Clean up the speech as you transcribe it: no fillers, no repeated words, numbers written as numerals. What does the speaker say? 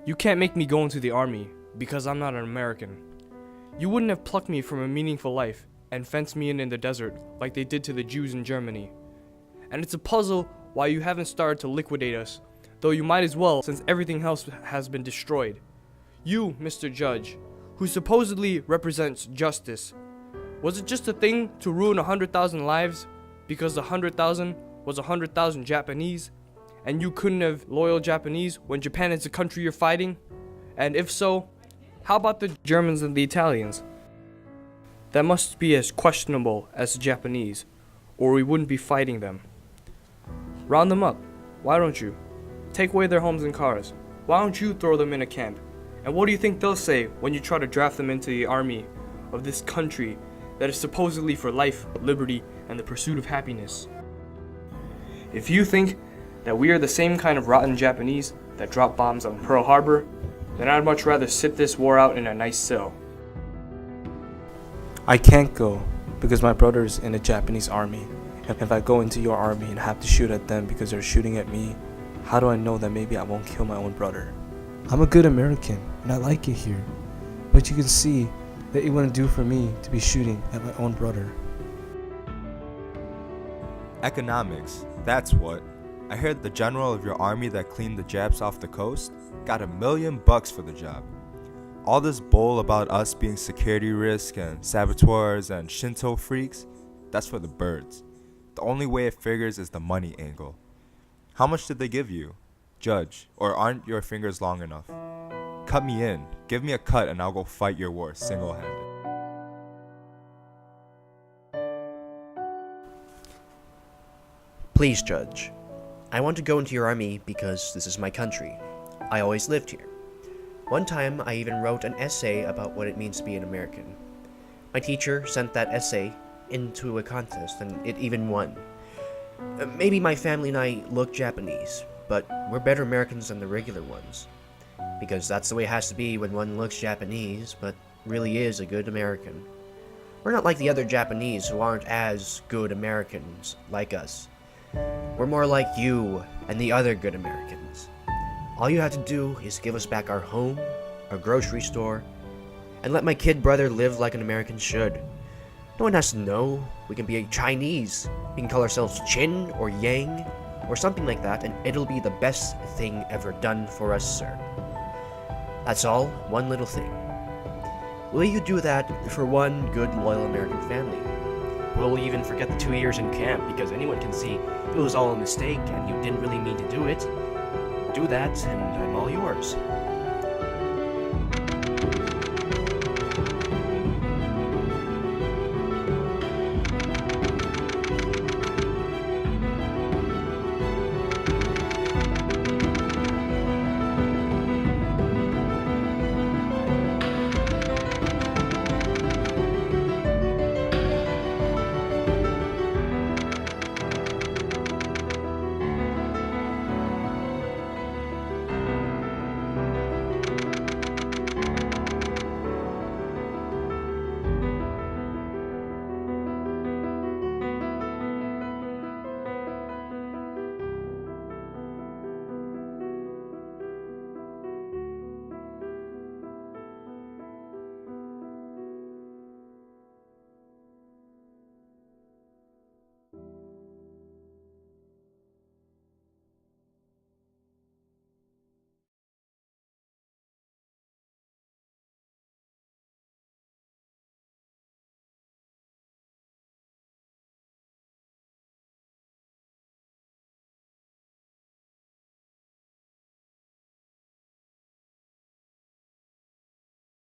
You can't make me go into the army because I'm not an American. You wouldn't have plucked me from a meaningful life and fenced me in the desert like they did to the Jews in Germany. And it's a puzzle why you haven't started to liquidate us, though you might as well since everything else has been destroyed. You, Mr. Judge, who supposedly represents justice, was it just a thing to ruin 100,000 lives because the 100,000 was 100,000 Japanese, and you couldn't have loyal Japanese when Japan is the country you're fighting? And if so, how about the Germans and the Italians? That must be as questionable as the Japanese, or we wouldn't be fighting them. Round them up, why don't you? Take away their homes and cars. Why don't you throw them in a camp? And what do you think they'll say when you try to draft them into the army of this country that is supposedly for life, liberty, and the pursuit of happiness? If you think that we are the same kind of rotten Japanese that dropped bombs on Pearl Harbor, then I'd much rather sit this war out in a nice cell. I can't go because my brother's in the Japanese army. And if I go into your army and have to shoot at them because they're shooting at me, how do I know that maybe I won't kill my own brother? I'm a good American and I like it here. But you can see that it wouldn't do for me to be shooting at my own brother. Economics, that's what. I heard the general of your army that cleaned the Japs off the coast got $1 million for the job. All this bull about us being security risk and saboteurs and Shinto freaks, that's for the birds. The only way it figures is the money angle. How much did they give you? Judge, or aren't your fingers long enough? Cut me in, give me a cut and I'll go fight your war single-handed. Please, Judge. I want to go into your army because this is my country. I always lived here. One time, I even wrote an essay about what it means to be an American. My teacher sent that essay into a contest, and it even won. Maybe my family and I look Japanese, but we're better Americans than the regular ones. Because that's the way it has to be when one looks Japanese, but really is a good American. We're not like the other Japanese who aren't as good Americans like us. We're more like you and the other good Americans. All you have to do is give us back our home, our grocery store, and let my kid brother live like an American should. No one has to know. We can be Chinese. We can call ourselves Chin or Yang or something like that, and it'll be the best thing ever done for us, sir. That's all, one little thing. Will you do that for one good, loyal American family? Will we even forget the 2 years in camp because anyone can see it was all a mistake and you didn't really mean to do it? Do that, and I'm all yours.